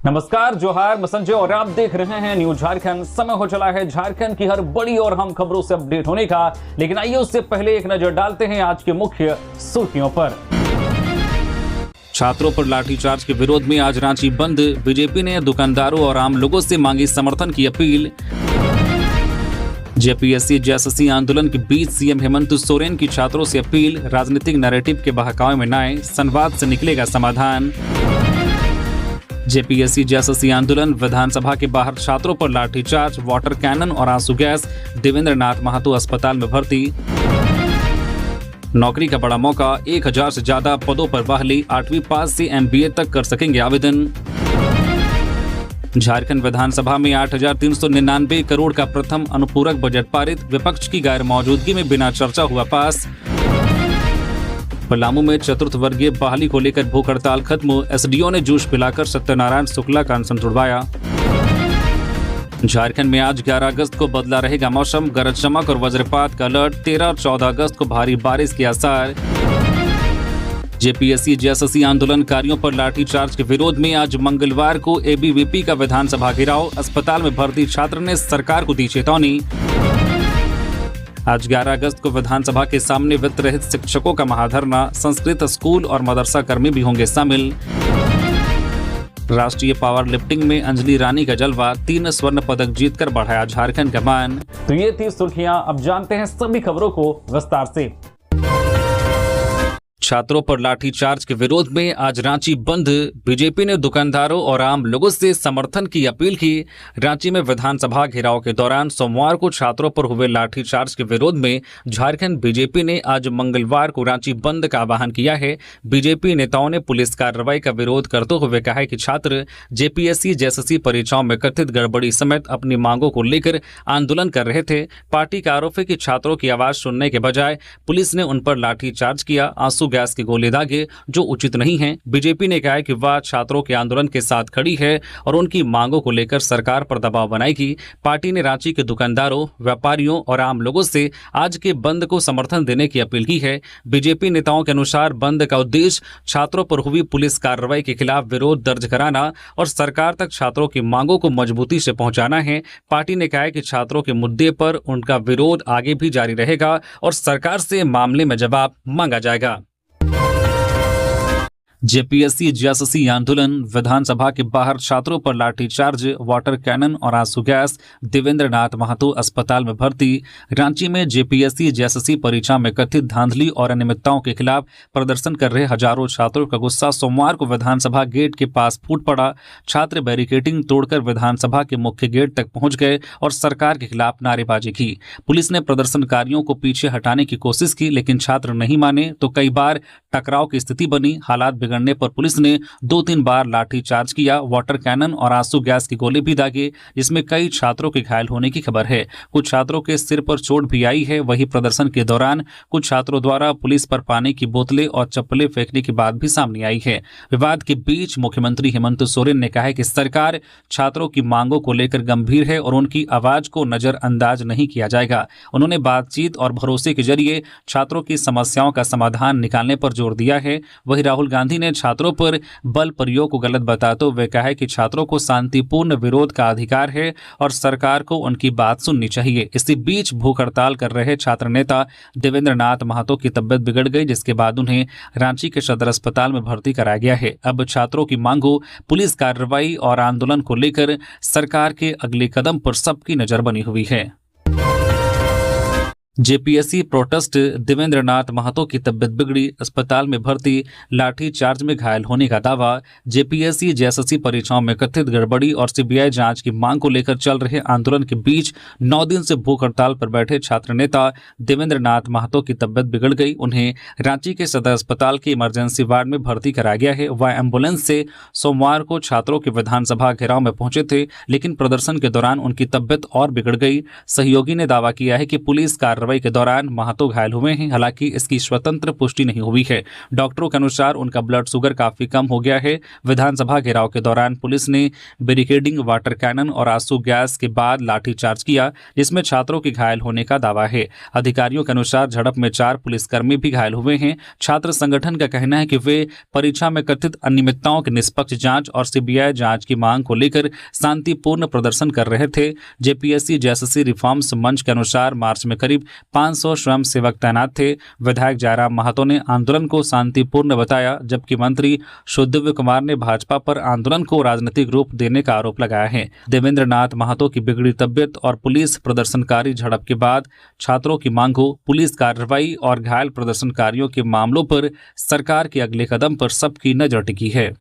नमस्कार, जोहार, मैं संजय और आप देख रहे हैं न्यूज झारखंड। समय हो चला है झारखंड की हर बड़ी और अहम खबरों से अपडेट होने का, लेकिन आइए उससे पहले एक नजर डालते हैं आज के मुख्य सुर्खियों पर। छात्रों पर लाठीचार्ज के विरोध में आज रांची बंद। बीजेपी ने दुकानदारों और आम लोगों से मांगी समर्थन की अपील। जेपीएससी जेएसएससी आंदोलन के बीच सीएम हेमंत सोरेन की छात्रों से अपील, राजनीतिक नैरेटिव के बहकावे में न आए, संवाद से निकलेगा समाधान। जेपीएससी जेएसएससी आंदोलन, विधानसभा के बाहर छात्रों पर लाठीचार्ज, वाटर कैनन और आंसू गैस, देवेंद्र नाथ महतो अस्पताल में भर्ती। नौकरी का बड़ा मौका, 1000 से ज्यादा पदों पर बहाली, 8वीं पास से एमबीए तक कर सकेंगे आवेदन। झारखंड विधानसभा में 8399 करोड़ का प्रथम अनुपूरक बजट पारित, विपक्ष की गैर मौजूदगी में बिना चर्चा हुआ पास। पलामू में चतुर्थ वर्गीय बहाली को लेकर भूख हड़ताल खत्म, एसडीओ ने जूस पिलाकर सत्यनारायण शुक्ला का अनशन तुड़वाया। झारखंड में आज 11 अगस्त को बदला रहेगा मौसम, गरज चमक और वज्रपात का अलर्ट, 13 और 14 अगस्त को भारी बारिश के आसार। जेपीएससी जेएसएससी आंदोलनकारियों पर लाठीचार्ज के विरोध में आज मंगलवार को एबीवीपी का विधानसभा घेराव, अस्पताल में भर्ती छात्र ने सरकार को दी चेतावनी। आज 11 अगस्त को विधानसभा के सामने वित्त रहित शिक्षकों का महाधरना, संस्कृत स्कूल और मदरसा कर्मी भी होंगे शामिल। राष्ट्रीय पावर लिफ्टिंग में अंजलि रानी का जलवा, 3 स्वर्ण पदक जीतकर बढ़ाया झारखंड का मान। तो ये थी सुर्खियां, अब जानते हैं सभी खबरों को विस्तार से। छात्रों पर लाठीचार्ज के विरोध में आज रांची बंद। बीजेपी ने दुकानदारों और आम लोगों से समर्थन की अपील की। रांची में विधानसभा घेराव के दौरान सोमवार को छात्रों पर हुए लाठीचार्ज के विरोध में झारखंड बीजेपी ने आज मंगलवार को रांची बंद का आह्वान किया है। बीजेपी नेताओं ने पुलिस कार्रवाई का विरोध करते हुए कहा है कि छात्र जेपीएससी जेएसएससी परीक्षाओं में कथित गड़बड़ी समेत अपनी मांगों को लेकर आंदोलन कर रहे थे। पार्टी का आरोप है कि छात्रों की आवाज सुनने के बजाय पुलिस ने उन पर लाठीचार्ज किया, आंसू गैस के गोले दागे, जो उचित नहीं है। बीजेपी ने कहा है कि वह छात्रों के आंदोलन के साथ खड़ी है और उनकी मांगों को लेकर सरकार पर दबाव बनाएगी। पार्टी ने रांची के दुकानदारों, व्यापारियों और आम लोगों से आज के बंद को समर्थन देने की अपील की है। बीजेपी नेताओं के अनुसार बंद का उद्देश्य छात्रों पर हुई पुलिस कार्रवाई के खिलाफ विरोध दर्ज कराना और सरकार तक छात्रों की मांगों को मजबूती से पहुंचाना है। पार्टी ने कहा है कि छात्रों के मुद्दे पर उनका विरोध आगे भी जारी रहेगा और सरकार से मामले में जवाब मांगा जाएगा। जेपीएससी जेएसएससी आंदोलन, विधानसभा के बाहर छात्रों पर लाठीचार्ज, वाटर कैनन और आंसू गैस, देवेंद्र नाथ महतो अस्पताल में भर्ती। रांची में जेपीएससी जेएसएससी परीक्षा में कथित धांधली और अनियमितताओं के खिलाफ प्रदर्शन कर रहे हजारों छात्रों का गुस्सा सोमवार को विधानसभा गेट के पास फूट पड़ा। छात्र बैरिकेडिंग तोड़कर विधानसभा के मुख्य गेट तक पहुंच गए और सरकार के खिलाफ नारेबाजी की। पुलिस ने प्रदर्शनकारियों को पीछे हटाने की कोशिश की, लेकिन छात्र नहीं माने तो कई बार टकराव की स्थिति बनी। हालात बिगड़ने पर पुलिस ने 2-3 बार लाठीचार्ज किया, वाटर कैनन और आंसू गैस के गोले भी दागे, जिसमें कई छात्रों के घायल होने की खबर है। कुछ छात्रों के सिर पर चोट भी आई है। वहीं प्रदर्शन के दौरान कुछ छात्रों द्वारा पुलिस पर पानी की बोतलें और चप्पलें फेंकने की बात भी सामने आई है। विवाद के बीच मुख्यमंत्री हेमंत सोरेन ने कहा है कि सरकार छात्रों की मांगों को लेकर गंभीर है और उनकी आवाज को नजरअंदाज नहीं किया जाएगा। उन्होंने बातचीत और भरोसे के जरिए छात्रों की समस्याओं का समाधान निकालने पर जोर दिया है। वहीं राहुल गांधी ने छात्रों पर बल प्रयोग को गलत बताते हुए कहा है कि छात्रों को शांतिपूर्ण विरोध का अधिकार है और सरकार को उनकी बात सुननी चाहिए। इसी बीच भूख हड़ताल कर रहे छात्र नेता देवेंद्र नाथ महतो की तबियत बिगड़ गई, जिसके बाद उन्हें रांची के सदर अस्पताल में भर्ती कराया गया है। अब छात्रों की मांगों, पुलिस कार्रवाई और आंदोलन को लेकर सरकार के अगले कदम पर सबकी नजर बनी हुई है। जेपीएससी प्रोटेस्ट, देवेंद्र नाथ महतो की तबियत बिगड़ी, अस्पताल में भर्ती, लाठी चार्ज में घायल होने का दावा। जेपीएससी जेएसएससी परीक्षाओं में कथित गड़बड़ी और सीबीआई जांच की मांग को लेकर चल रहे आंदोलन के बीच 9 दिन से भूख हड़ताल पर बैठे छात्र नेता देवेंद्र नाथ महतो की तबियत बिगड़ गई। उन्हें रांची के सदर अस्पताल के इमरजेंसी वार्ड में भर्ती कराया गया है। वह एम्बुलेंस से सोमवार को छात्रों के विधानसभा घेराव में पहुंचे थे, लेकिन प्रदर्शन के दौरान उनकी तबियत और बिगड़ गई। सहयोगी ने दावा किया है कि पुलिस कार्रवाई कार्रवाई के दौरान महतो घायल हुए हैं। हालांकि इसकी स्वतंत्र पुष्टि नहीं हुई है। डॉक्टरों के अनुसार उनका ब्लड शुगर काफी कम हो गया है। विधानसभा घेराव के दौरान पुलिस ने बैरिकेडिंग, वाटर कैनन और आंसू गैस के बाद लाठीचार्ज किया, जिसमें छात्रों के घायल होने का दावा है। अधिकारियों के अनुसार झड़प में 4 पुलिसकर्मी भी घायल हुए हैं। छात्र संगठन का कहना है कि वे परीक्षा में कथित अनियमितताओं की निष्पक्ष जांच और सीबीआई जांच की मांग को लेकर शांतिपूर्ण प्रदर्शन कर रहे थे। जेपीएससी जेएसएससी रिफॉर्म्स मंच के अनुसार मार्च में करीब 500 स्वयं सेवक तैनात थे। विधायक जयराम महतो ने आंदोलन को शांतिपूर्ण बताया, जबकि मंत्री सुदिव्य कुमार ने भाजपा पर आंदोलन को राजनीतिक रूप देने का आरोप लगाया है। देवेंद्र नाथ महतो की बिगड़ी तबियत और पुलिस प्रदर्शनकारी झड़प के बाद छात्रों की मांगों, पुलिस कार्रवाई और घायल प्रदर्शनकारियों के मामलों पर सरकार के अगले कदम पर सबकी नजर टिकी है।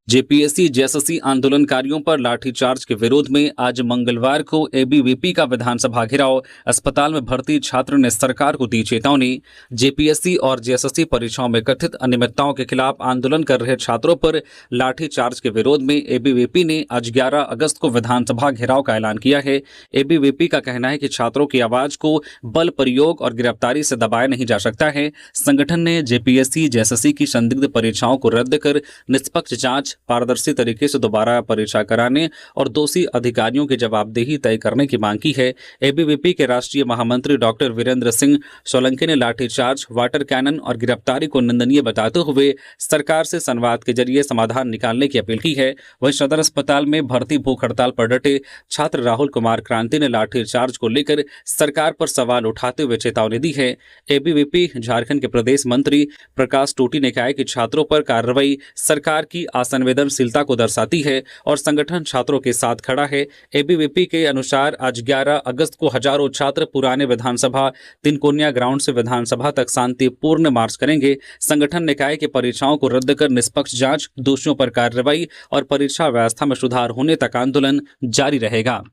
जेपीएससी जेएसएससी आंदोलनकारियों पर लाठीचार्ज के विरोध में आज मंगलवार को एबीवीपी का विधानसभा घेराव, अस्पताल में भर्ती छात्र ने सरकार को दी चेतावनी। जेपीएससी और जेएसएससी परीक्षाओं में कथित अनियमितताओं के खिलाफ आंदोलन कर रहे छात्रों पर लाठीचार्ज के विरोध में एबीवीपी ने आज 11 अगस्त को विधानसभा घेराव का ऐलान किया है। एबीवीपी का कहना है कि छात्रों की आवाज को बल प्रयोग और गिरफ्तारी से दबाया नहीं जा सकता है। संगठन ने जेपीएससी जेएसएससी की संदिग्ध परीक्षाओं को रद्द कर निष्पक्ष जांच, पारदर्शी तरीके से दोबारा परीक्षा कराने और दोषी अधिकारियों की जवाबदेही तय करने की मांग की है। एबीवीपी के राष्ट्रीय महामंत्री डॉक्टर वीरेंद्र सिंह सोलंकी ने लाठीचार्ज, वाटर कैनन और गिरफ्तारी को निंदनीय बताते हुए सरकार से संवाद के जरिए समाधान निकालने की अपील की है। वहीं सदर अस्पताल में भर्ती भूख हड़ताल पर डटे छात्र राहुल कुमार क्रांति ने लाठीचार्ज को लेकर सरकार पर सवाल उठाते हुए चेतावनी दी है। एबीवीपी झारखंड के प्रदेश मंत्री प्रकाश टोटी ने कहा है कि छात्रों पर कार्रवाई सरकार की संवेदनशीलता को दर्शाती है और संगठन छात्रों के साथ खड़ा है। एबीवीपी के अनुसार आज 11 अगस्त को हजारों छात्र पुराने विधानसभा तिनकोनिया ग्राउंड से विधानसभा तक शांतिपूर्ण मार्च करेंगे। संगठन ने कहा है कि परीक्षाओं को रद्द कर निष्पक्ष जांच, दोषियों पर कार्रवाई और परीक्षा व्यवस्था में सुधार होने तक आंदोलन जारी रहेगा।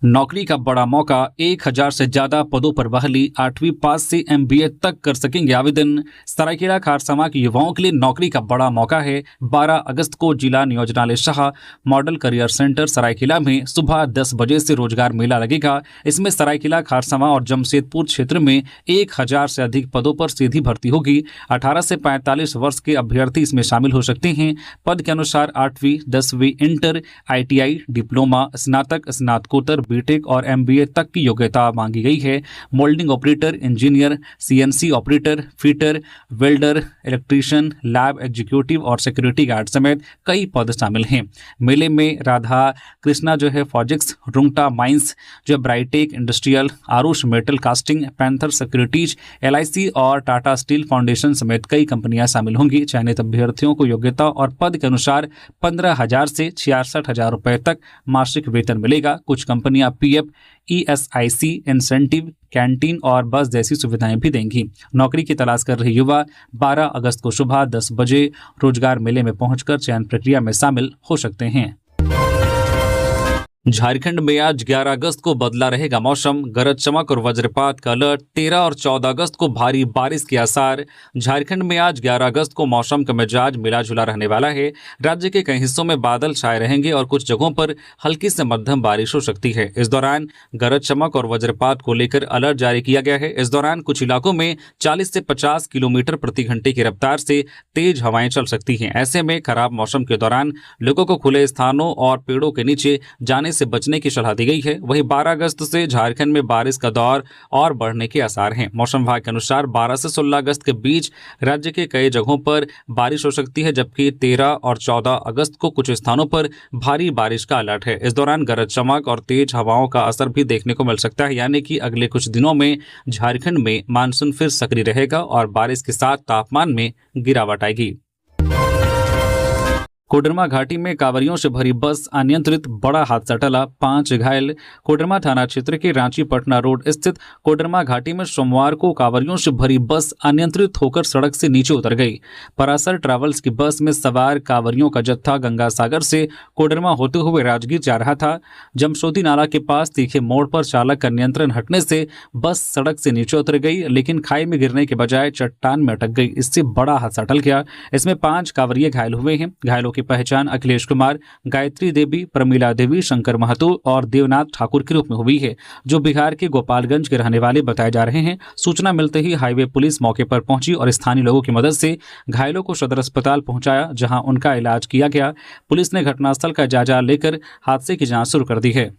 नौकरी का बड़ा मौका, 1000 से ज्यादा पदों पर बहाली, 8वीं पास से एमबीए तक कर सकेंगे आवेदन। सरायकेला खारसावां के युवाओं के लिए नौकरी का बड़ा मौका है। 12 अगस्त को जिला नियोजनालय Shah model career centre Saraikela में सुबह 10 बजे से रोजगार मेला लगेगा। इसमें सरायकेला, खारसावां और जमशेदपुर क्षेत्र में 1000 से अधिक पदों पर सीधी भर्ती होगी। 18 से 45 वर्ष के अभ्यर्थी इसमें शामिल हो सकते हैं। पद के अनुसार 8वीं, 10वीं, इंटर, आईटीआई, डिप्लोमा, स्नातक, स्नातकोत्तर, बीटेक और एमबीए तक की योग्यता मांगी गई है। Moulding operator, engineer, CNC operator, fitter, welder, electrician, lab executive और सिक्योरिटी गार्ड समेत कई पद शामिल हैं। मेले में राधा कृष्णा फॉजिक्स, Rungta mines Brightech industrial, Aarush metal casting, panther securities, LIC और टाटा स्टील फाउंडेशन समेत कई कंपनियां शामिल होंगी। चयनित अभ्यर्थियों को योग्यता और पद के अनुसार 15,000 से 66,000 रुपए तक मासिक वेतन मिलेगा। कुछ कंपनियां पीएफ, ईएसआईसी, इंसेंटिव, कैंटीन और बस जैसी सुविधाएं भी देंगी। नौकरी की तलाश कर रहे युवा 12 अगस्त को सुबह 10 बजे रोजगार मेले में पहुंचकर चयन प्रक्रिया में शामिल हो सकते हैं। झारखंड में आज 11 अगस्त को बदला रहेगा मौसम, गरज चमक और वज्रपात का अलर्ट। 13 और 14 अगस्त को भारी बारिश के आसार। झारखंड में आज 11 अगस्त को मौसम का मिजाज मिला जुला रहने वाला है। राज्य के कई हिस्सों में बादल छाए रहेंगे और कुछ जगहों पर हल्की से मध्यम बारिश हो सकती है। इस दौरान गरज चमक और वज्रपात को लेकर अलर्ट जारी किया गया है। इस दौरान कुछ इलाकों में 40 से 50 किलोमीटर प्रति घंटे की रफ्तार से तेज हवाएं चल सकती हैं। ऐसे में खराब मौसम के दौरान लोगों को खुले स्थानों और पेड़ों के नीचे जाने से बचने की सलाह दी गई है। वहीं 12 अगस्त से झारखंड में बारिश का दौर और बढ़ने के आसार हैं। मौसम विभाग के अनुसार 12 से 16 अगस्त के बीच राज्य के कई जगहों पर बारिश हो सकती है, जबकि 13 और 14 अगस्त को कुछ स्थानों पर भारी बारिश का अलर्ट है। इस दौरान गरज चमक और तेज हवाओं का असर भी देखने को मिल सकता है, यानी कि अगले कुछ दिनों में झारखंड में मानसून फिर सक्रिय रहेगा और बारिश के साथ तापमान में गिरावट आएगी। कोडरमा घाटी में कांवरियों से भरी बस अनियंत्रित, बड़ा हादसा टला, 5 घायल। कोडरमा थाना क्षेत्र के रांची पटना रोड स्थित कोडरमा घाटी में सोमवार को कांवरियों से भरी बस अनियंत्रित होकर सड़क से नीचे उतर गई। परासर ट्रैवल्स की बस में सवार कांवरियों का जत्था गंगा सागर से कोडरमा होते हुए राजगीर जा रहा था। जमशोदी नाला के पास तीखे मोड़ पर चालक का नियंत्रण हटने से बस सड़क से नीचे उतर गई, लेकिन खाई में गिरने के बजाय चट्टान में अटक गई। इससे बड़ा हादसा टल गया। इसमें 5 कांवरिये घायल हुए हैं। घायलों की पहचान अखिलेश कुमार, गायत्री देवी, प्रमीला देवी, शंकर महतो और देवनाथ ठाकुर के रूप में हुई है, जो बिहार के गोपालगंज के रहने वाले बताए जा रहे हैं। सूचना मिलते ही हाईवे पुलिस मौके पर पहुंची और स्थानीय लोगों की मदद से घायलों को सदर अस्पताल पहुंचाया, जहां उनका इलाज किया गया। पुलिस ने घटनास्थल का जायजा लेकर हादसे की जांच शुरू कर दी है।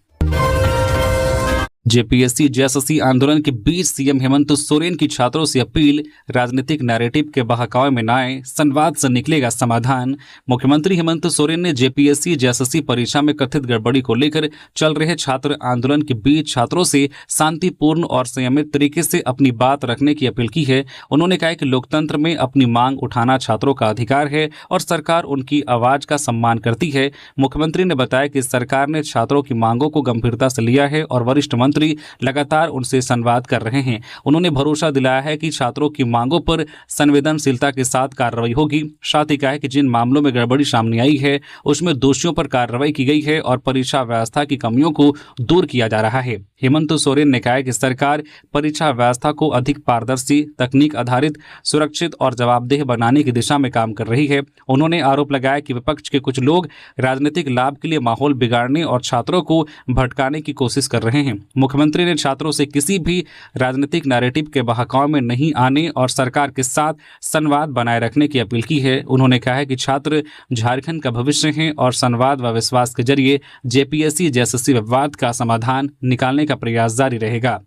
जेपीएससी जेएसएससी आंदोलन के बीच सीएम हेमंत सोरेन की छात्रों से अपील, राजनीतिक नैरेटिव के बहकावे में न आए, संवाद से निकलेगा समाधान। मुख्यमंत्री हेमंत सोरेन ने जेपीएससी जेएसएससी परीक्षा में कथित गड़बड़ी को लेकर चल रहे छात्र आंदोलन के बीच छात्रों से शांतिपूर्ण और संयमित तरीके से अपनी बात रखने की अपील की है। उन्होंने कहा कि लोकतंत्र में अपनी मांग उठाना छात्रों का अधिकार है और सरकार उनकी आवाज का सम्मान करती है। मुख्यमंत्री ने बताया कि सरकार ने छात्रों की मांगों को गंभीरता से लिया है और वरिष्ठ मंत्री लगातार उनसे संवाद कर रहे हैं। उन्होंने भरोसा दिलाया है कि छात्रों की मांगों पर संवेदनशीलता के साथ कार्रवाई होगी। साथ ही कहा है कि जिन मामलों में गड़बड़ी सामने आई है उसमें दोषियों पर कार्रवाई की गई है और परीक्षा व्यवस्था की कमियों को दूर किया जा रहा है। हेमंत सोरेन ने कहा कि सरकार परीक्षा व्यवस्था को अधिक पारदर्शी, तकनीक आधारित, सुरक्षित और जवाबदेह बनाने की दिशा में काम कर रही है। उन्होंने आरोप लगाया कि विपक्ष के कुछ लोग राजनीतिक लाभ के लिए माहौल बिगाड़ने और छात्रों को भटकाने की कोशिश कर रहे हैं। मुख्यमंत्री ने छात्रों से किसी भी राजनीतिक नैरेटिव के बहकाव में नहीं आने और सरकार के साथ संवाद बनाए रखने की अपील की है। उन्होंने कहा है कि छात्र झारखंड का भविष्य हैं और संवाद व विश्वास के जरिए जेपीएससी जेएसएससी विवाद का समाधान निकालने का प्रयास जारी रहेगा।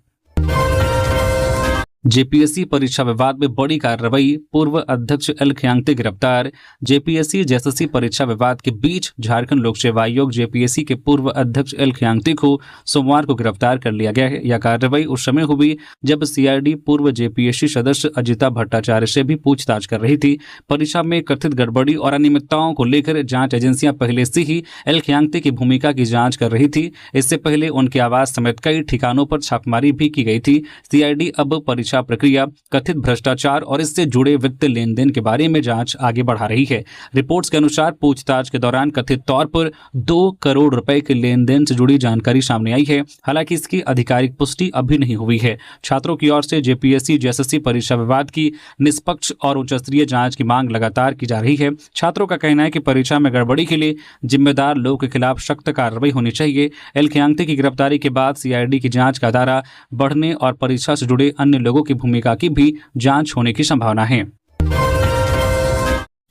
जेपीएससी परीक्षा विवाद में बड़ी कार्रवाई, पूर्व अध्यक्ष एल खियांगते गिरफ्तार। जेपीएससी जेएसएससी परीक्षा विवाद के बीच झारखंड लोक सेवा आयोग जेपीएससी के पूर्व अध्यक्ष एल खियांगते को सोमवार को गिरफ्तार कर लिया गया है। यह कार्रवाई उस समय हुई जब सीआईडी पूर्व जेपीएससी सदस्य अजिता भट्टाचार्य से भी पूछताछ कर रही थी। परीक्षा में कथित गड़बड़ी और अनियमितताओं को लेकर जांच एजेंसियां पहले से ही एल खियांगते की भूमिका की जांच कर रही थी। इससे पहले उनके आवास समेत कई ठिकानों पर छापेमारी भी की गई थी। सीआईडी अब परीक्षा प्रक्रिया, कथित भ्रष्टाचार और इससे जुड़े वित्तीय लेन देन के बारे में जांच आगे बढ़ा रही है। रिपोर्ट्स के अनुसार पूछताछ के दौरान कथित तौर पर 2 करोड़ रुपए के लेन देन से जुड़ी जानकारी सामने आई है। हालांकि इसकी आधिकारिक पुष्टि अभी नहीं हुई है। छात्रों की ओर से जेपीएससी जेएसएससी परीक्षा विवाद की निष्पक्ष और उच्चस्तरीय जांच की मांग लगातार की जा रही है। छात्रों का कहना है कि परीक्षा में गड़बड़ी के लिए जिम्मेदार लोगों के खिलाफ सख्त कार्रवाई होनी चाहिए। एल खियांगते की गिरफ्तारी के बाद सीआईडी की जांच का दायरा बढ़ने और परीक्षा से जुड़े अन्य लोगों की भूमिका की भी जांच होने की संभावना है।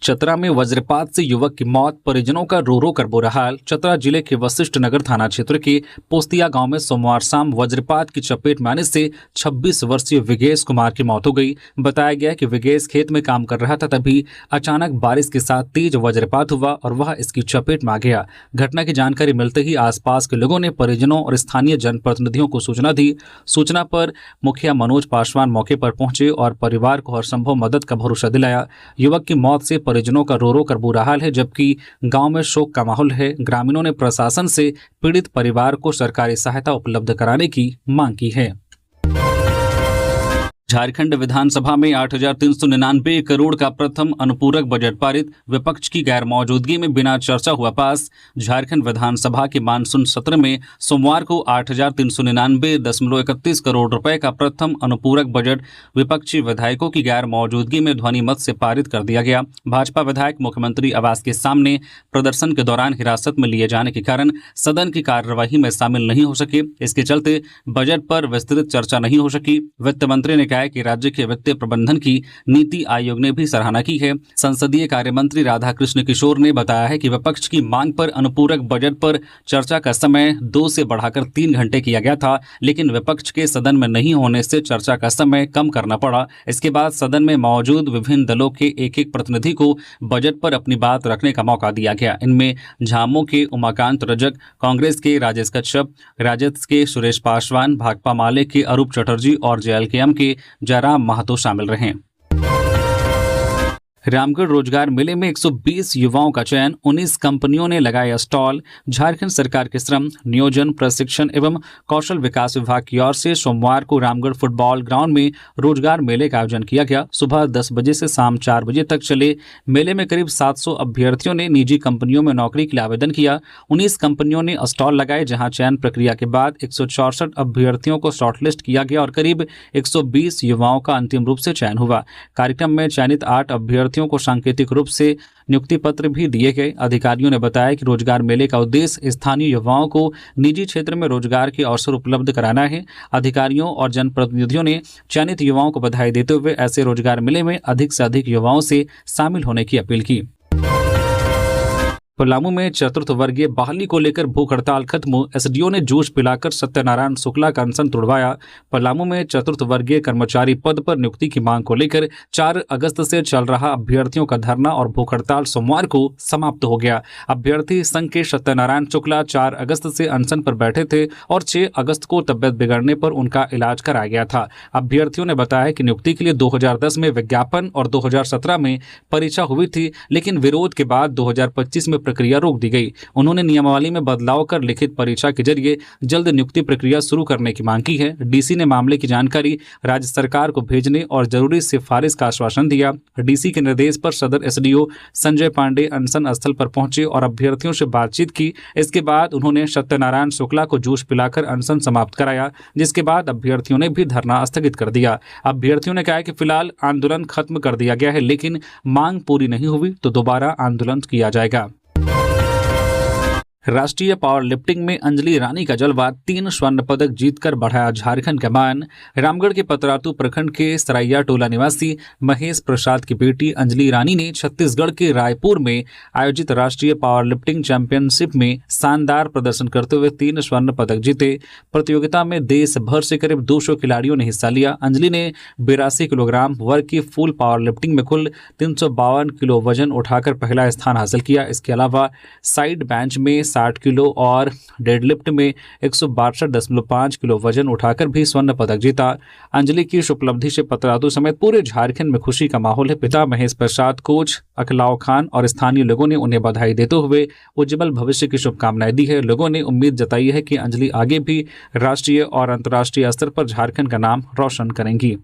चतरा में वज्रपात से युवक की मौत, परिजनों का रो रो कर बुरा हाल। चतरा जिले के वशिष्ठ नगर थाना क्षेत्र के पोस्तिया गांव में सोमवार शाम वज्रपात की चपेट में आने से 26 वर्षीय विगेश कुमार की मौत हो गई। बताया गया कि विगेश खेत में काम कर रहा था, तभी अचानक बारिश के साथ तेज वज्रपात हुआ और वह इसकी चपेट में आ गया। घटना की जानकारी मिलते ही आसपास के लोगों ने परिजनों और स्थानीय जनप्रतिनिधियों को सूचना दी। सूचना पर मुखिया मनोज पासवान मौके पर पहुंचे और परिवार को हर संभव मदद का भरोसा दिलाया। युवक की मौत से परिजनों का रो रो कर बुरा हाल है, जबकि गांव में शोक का माहौल है। ग्रामीणों ने प्रशासन से पीड़ित परिवार को सरकारी सहायता उपलब्ध कराने की मांग की है। झारखंड विधानसभा में 8,399 करोड़ का प्रथम अनुपूरक बजट पारित, विपक्ष की गैर मौजूदगी में बिना चर्चा हुआ पास। झारखंड विधानसभा के मानसून सत्र में सोमवार को 8,399.31 करोड़ रुपए का प्रथम अनुपूरक बजट विपक्षी विधायकों की गैर मौजूदगी में ध्वनि मत से पारित कर दिया गया। भाजपा विधायक मुख्यमंत्री आवास के सामने प्रदर्शन के दौरान हिरासत में लिए जाने के कारण सदन की कार्यवाही में शामिल नहीं हो सके। इसके चलते बजट पर विस्तृत चर्चा नहीं हो सकी। वित्त मंत्री ने कहा कि राज्य के वित्तीय प्रबंधन की नीति आयोग ने भी सराहना की है। संसदीय कार्य मंत्री राधाकृष्ण किशोर ने बताया है कि विपक्ष की मांग पर अनुपूरक बजट पर चर्चा का समय 2 से बढ़ाकर 3 घंटे किया गया था, लेकिन विपक्ष के सदन में नहीं होने से चर्चा का समय कम करना पड़ा। इसके बाद सदन में मौजूद विभिन्न दलों के एक प्रतिनिधि को बजट पर अपनी बात रखने का मौका दिया गया। इनमें झामो के उमाकांत रजक, कांग्रेस के राजेश कश्यप, राजद के सुरेश पासवान, भाकपा माले के अरूप चटर्जी और जेएलकेएम के जयराम महतो शामिल रहे। रामगढ़ रोजगार मेले में 120 युवाओं का चयन, 19 कंपनियों ने लगाया स्टॉल। झारखंड सरकार के श्रम, नियोजन, प्रशिक्षण एवं कौशल विकास विभाग की ओर से सोमवार को रामगढ़ फुटबॉल ग्राउंड में रोजगार मेले का आयोजन किया गया। सुबह 10 बजे से शाम 4 बजे तक चले मेले में करीब 700 अभ्यर्थियों ने निजी कंपनियों में नौकरी के लिए आवेदन किया। 19 कंपनियों ने स्टॉल लगाए, जहाँ चयन प्रक्रिया के बाद 164 अभ्यर्थियों को शॉर्टलिस्ट किया गया और करीब 120 युवाओं का अंतिम रूप से चयन हुआ। कार्यक्रम में चयनित 8 अभ्यर्थी अभ्यर्थियों को सांकेतिक रूप से नियुक्ति पत्र भी दिए गए। अधिकारियों ने बताया कि रोजगार मेले का उद्देश्य स्थानीय युवाओं को निजी क्षेत्र में रोजगार के अवसर उपलब्ध कराना है। अधिकारियों और जनप्रतिनिधियों ने चयनित युवाओं को बधाई देते हुए ऐसे रोजगार मेले में अधिक से अधिक युवाओं से शामिल होने की अपील की। पलामू में चतुर्थ वर्गीय बहाली को लेकर भूख हड़ताल खत्म, एसडीओ ने जूस पिलाकर सत्यनारायण शुक्ला का अनशन तुड़वाया। पलामू में चतुर्थ वर्गीय कर्मचारी पद पर नियुक्ति की मांग को लेकर 4 अगस्त से चल रहा अभ्यर्थियों का धरना और भूख हड़ताल सोमवार को समाप्त हो गया। अभ्यर्थी संघ के सत्यनारायण शुक्ला 4 अगस्त से अनशन पर बैठे थे और 6 अगस्त को तबियत बिगड़ने पर उनका इलाज कराया गया था। अभ्यर्थियों ने बताया कि नियुक्ति के लिए 2010 में विज्ञापन और 2017 में परीक्षा हुई थी, लेकिन विरोध के बाद 2025 में प्रक्रिया रोक दी गई। उन्होंने नियमावली में बदलाव कर लिखित परीक्षा के जरिए जल्द नियुक्ति प्रक्रिया शुरू करने की मांग की है। डीसी ने मामले की जानकारी राज्य सरकार को भेजने और जरूरी सिफारिश का आश्वासन दिया। डीसी के निर्देश पर सदर एसडीओ संजय पांडे अनशन स्थल पर पहुंचे और अभ्यर्थियों से बातचीत की। इसके बाद उन्होंने सत्यनारायण शुक्ला को जूस पिलाकर अनशन समाप्त कराया, जिसके बाद अभ्यर्थियों ने भी धरना स्थगित कर दिया। अभ्यर्थियों ने कहा कि फिलहाल आंदोलन खत्म कर दिया गया है, लेकिन मांग पूरी नहीं हुई तो दोबारा आंदोलन किया जाएगा। राष्ट्रीय पावर लिफ्टिंग में अंजलि रानी का जलवा, 3 स्वर्ण पदक जीतकर बढ़ाया झारखंड का मान। रामगढ़ के पतरातू प्रखंड के सरैया टोला निवासी महेश प्रसाद की बेटी अंजलि रानी ने छत्तीसगढ़ के रायपुर में आयोजित राष्ट्रीय पावर लिफ्टिंग चैंपियनशिप में शानदार प्रदर्शन करते हुए 3 स्वर्ण पदक जीते। प्रतियोगिता में देश भर से करीब 200 खिलाड़ियों ने हिस्सा लिया। अंजलि ने 82 किलोग्राम वर्ग की फुल पावर लिफ्टिंग में कुल 352 किलो वजन उठाकर पहला स्थान हासिल किया। इसके अलावा साइड बेंच में 60 किलो और डेडलिफ्ट में 162.5 किलो वजन उठाकर भी स्वर्ण पदक जीता। अंजलि की इस उपलब्धि से पतरातू समेत पूरे झारखंड में खुशी का माहौल है। पिता महेश प्रसाद, कोच अखलाव खान और स्थानीय लोगों ने उन्हें बधाई देते हुए उज्जवल भविष्य की शुभकामनाएं दी है। लोगों ने उम्मीद जताई है कि अंजलि आगे भी राष्ट्रीय और अंतर्राष्ट्रीय स्तर पर झारखंड का नाम रोशन करेंगी।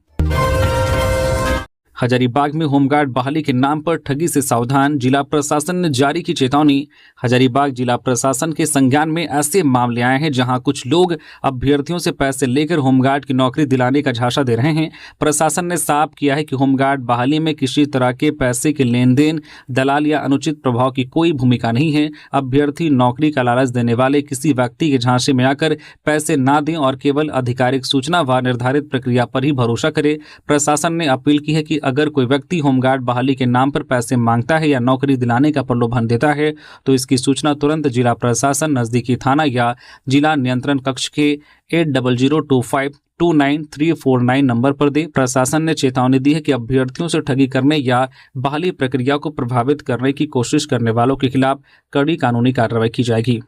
हजारीबाग में होमगार्ड बहाली के नाम पर ठगी से सावधान, जिला प्रशासन ने जारी की चेतावनी। हजारीबाग जिला प्रशासन के संज्ञान में ऐसे मामले आए हैं जहां कुछ लोग अभ्यर्थियों से पैसे लेकर होमगार्ड की नौकरी दिलाने का झांसा दे रहे हैं। प्रशासन ने साफ किया है कि होमगार्ड बहाली में किसी तरह के पैसे के लेन देन, दलाल या अनुचित प्रभाव की कोई भूमिका नहीं है। अभ्यर्थी नौकरी का लालच देने वाले किसी व्यक्ति के झांसे में आकर पैसे ना दें और केवल आधिकारिक सूचना व निर्धारित प्रक्रिया पर ही भरोसा करे। प्रशासन ने अपील की है कि अगर कोई व्यक्ति होमगार्ड बहाली के नाम पर पैसे मांगता है या नौकरी दिलाने का प्रलोभन देता है तो इसकी सूचना तुरंत जिला प्रशासन, नजदीकी थाना या जिला नियंत्रण कक्ष के 8002529349 नंबर पर दे। प्रशासन ने चेतावनी दी है कि अभ्यर्थियों से ठगी करने या बहाली प्रक्रिया को प्रभावित करने की कोशिश करने वालों के खिलाफ कड़ी कानूनी कार्रवाई की जाएगी।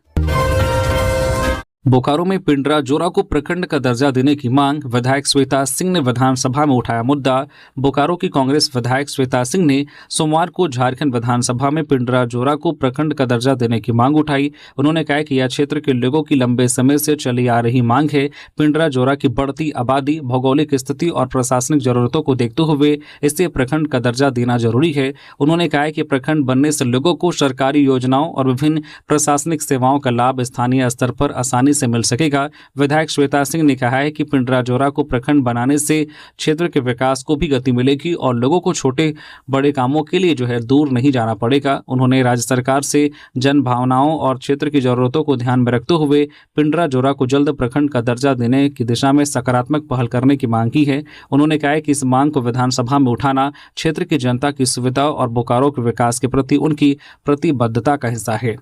बोकारो में पिंडरा जोरा को प्रखंड का दर्जा देने की मांग, विधायक श्वेता सिंह ने विधानसभा में उठाया मुद्दा। बोकारो की कांग्रेस विधायक श्वेता सिंह ने सोमवार को झारखंड विधानसभा में पिंडरा जोरा को प्रखंड का दर्जा देने की मांग उठाई। उन्होंने कहा कि यह क्षेत्र के लोगों की लंबे समय से चली आ रही मांग है। पिंडरा जोरा की बढ़ती आबादी, भौगोलिक स्थिति और प्रशासनिक जरूरतों को देखते हुए इसे प्रखंड का दर्जा देना जरूरी है। उन्होंने कहा कि प्रखंड बनने से लोगों को सरकारी योजनाओं और विभिन्न प्रशासनिक सेवाओं का लाभ स्थानीय स्तर पर आसानी से मिल सकेगा। विधायक श्वेता सिंह ने कहा है कि पिंडरा जोरा को प्रखंड बनाने से क्षेत्र के विकास को भी गति मिलेगी और लोगों को छोटे बड़े कामों के लिए दूर नहीं जाना पड़ेगा। उन्होंने राज्य सरकार से जन भावनाओं और क्षेत्र की जरूरतों को ध्यान में रखते हुए पिंडरा जोरा को जल्द प्रखंड का दर्जा देने की दिशा में सकारात्मक पहल करने की मांग की है। उन्होंने कहा कि इस मांग को विधानसभा में उठाना क्षेत्र की जनता की सुविधा और बोकारो के विकास के प्रति उनकी प्रतिबद्धता का हिस्सा है।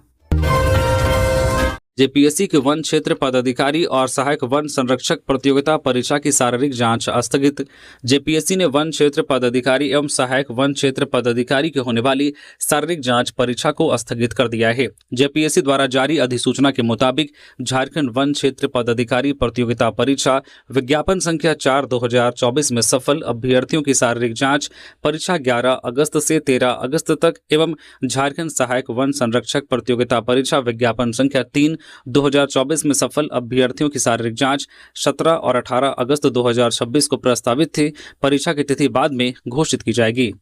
जेपीएससी के वन क्षेत्र पदाधिकारी और सहायक वन संरक्षक प्रतियोगिता परीक्षा की शारीरिक जांच स्थगित। जेपीएससी ने वन क्षेत्र पदाधिकारी एवं सहायक वन क्षेत्र पदाधिकारी की होने वाली शारीरिक जांच परीक्षा को स्थगित कर दिया है। जेपीएससी द्वारा जारी अधिसूचना के मुताबिक झारखंड वन क्षेत्र पदाधिकारी प्रतियोगिता परीक्षा विज्ञापन संख्या 4/2024 में सफल अभ्यर्थियों की शारीरिक जांच परीक्षा 11 अगस्त से 13 अगस्त तक एवं झारखंड सहायक वन संरक्षक प्रतियोगिता परीक्षा विज्ञापन संख्या 3/2024 में सफल अभ्यर्थियों की शारीरिक जांच 17 और 18 अगस्त 2026 को प्रस्तावित थी। परीक्षा की तिथि बाद में घोषित की जाएगी।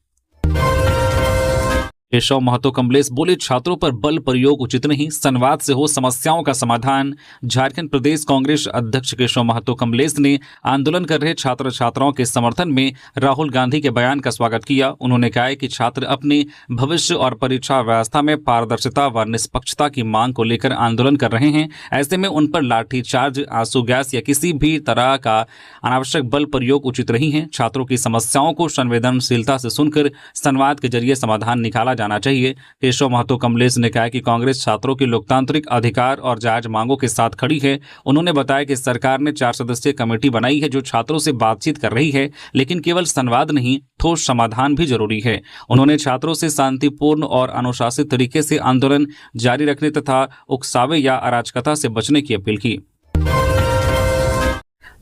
केशव महतो कमलेश बोले, छात्रों पर बल प्रयोग उचित नहीं, संवाद से हो समस्याओं का समाधान। झारखंड प्रदेश कांग्रेस अध्यक्ष केशव महतो कमलेश ने आंदोलन कर रहे छात्र छात्राओं के समर्थन में राहुल गांधी के बयान का स्वागत किया। उन्होंने कहा कि छात्र अपने भविष्य और परीक्षा व्यवस्था में पारदर्शिता व निष्पक्षता की मांग को लेकर आंदोलन कर रहे हैं। ऐसे में उन पर लाठीचार्ज, आंसू गैस या किसी भी तरह का अनावश्यक बल प्रयोग उचित नहीं है। छात्रों की समस्याओं को संवेदनशीलता से सुनकर संवाद के जरिए समाधान निकाला जाना चाहिए। केशव महतो कमलेश ने कहा कि कांग्रेस छात्रों की लोकतांत्रिक अधिकार और जायज मांगों के साथ खड़ी है। उन्होंने बताया कि सरकार ने 4 सदस्यीय कमेटी बनाई है जो छात्रों से बातचीत कर रही है, लेकिन केवल संवाद नहीं, ठोस समाधान भी जरूरी है। उन्होंने छात्रों से शांतिपूर्ण और अनुशासित तरीके से आंदोलन जारी रखने तथा उकसावे या अराजकता से बचने की अपील की।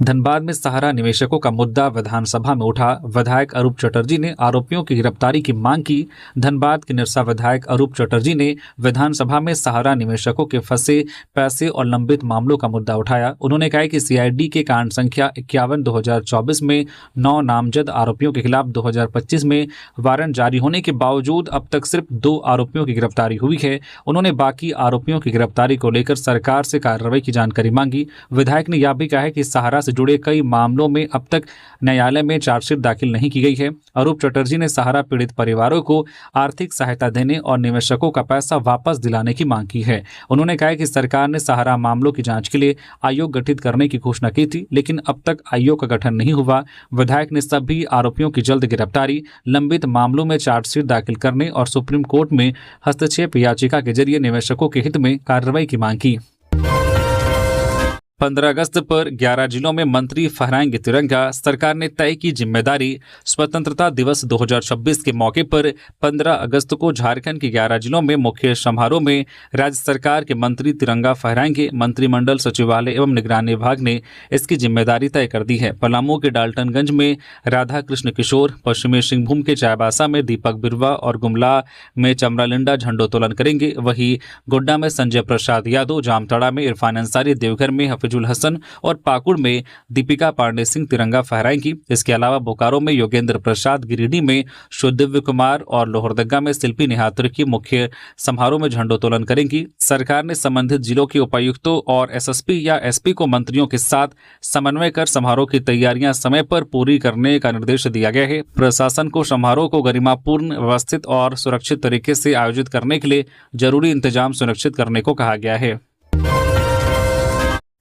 धनबाद में सहारा निवेशकों का मुद्दा विधानसभा में उठा। विधायक अरूप चटर्जी ने आरोपियों की गिरफ्तारी की मांग की। धनबाद के निरसा विधायक अरूप चटर्जी ने विधानसभा में सहारा निवेशकों के फंसे पैसे और लंबित मामलों का मुद्दा उठाया। उन्होंने कहा कि सीआईडी के कांड संख्या 51/2024 में 9 नामजद आरोपियों के खिलाफ 2025 में वारंट जारी होने के बावजूद अब तक सिर्फ 2 आरोपियों की गिरफ्तारी हुई है। उन्होंने बाकी आरोपियों की गिरफ्तारी को लेकर सरकार से कार्रवाई की जानकारी मांगी। विधायक ने यह भी कहा है कि सहारा से जुड़े कई मामलों में अब तक न्यायालय में चार्जशीट दाखिल नहीं की गई है। अरूप चटर्जी ने सहारा पीड़ित परिवारों को आर्थिक सहायता देने और निवेशकों का पैसा वापस दिलाने की मांग की है। उन्होंने कहा कि सरकार ने सहारा मामलों की जांच के लिए आयोग गठित करने की घोषणा की थी, लेकिन अब तक आयोग का गठन नहीं हुआ। विधायक ने सभी आरोपियों की जल्द गिरफ्तारी, लंबित मामलों में चार्जशीट दाखिल करने और सुप्रीम कोर्ट में हस्तक्षेप याचिका के जरिए निवेशकों के हित में कार्रवाई की मांग की। 15 अगस्त पर 11 जिलों में मंत्री फहराएंगे तिरंगा। सरकार ने तय की जिम्मेदारी। स्वतंत्रता दिवस 2026 के मौके पर 15 अगस्त को झारखंड के 11 जिलों में मुख्य समारोह में राज्य सरकार के मंत्री तिरंगा फहराएंगे। मंत्रिमंडल सचिवालय एवं निगरानी विभाग ने इसकी जिम्मेदारी तय कर दी है। पलामू के डाल्टनगंज में राधा कृष्ण किशोर, पश्चिमी सिंहभूम के चाईबासा में दीपक बिरवा और गुमला में चमरालिंडा झंडोत्तोलन करेंगे। वहीं गोड्डा में संजय प्रसाद यादव, जामताड़ा में इरफान अंसारी, देवघर में हफीजुल हसन और पाकुड़ में दीपिका पांडे सिंह तिरंगा फहराएंगी। इसके अलावा बोकारो में योगेंद्र प्रसाद, गिरिडीह में सुदिव्य कुमार और लोहरदगा में शिल्पी निहात्र की मुख्य समारोह में झंडोत्तोलन करेंगी। सरकार ने संबंधित जिलों के उपायुक्तों और एसएसपी या एसपी को मंत्रियों के साथ समन्वय कर समारोह की तैयारियां समय पर पूरी करने का निर्देश दिया गया है। प्रशासन को समारोह को गरिमापूर्ण, व्यवस्थित और सुरक्षित तरीके से आयोजित करने के लिए जरूरी इंतजाम सुनिश्चित करने को कहा गया है।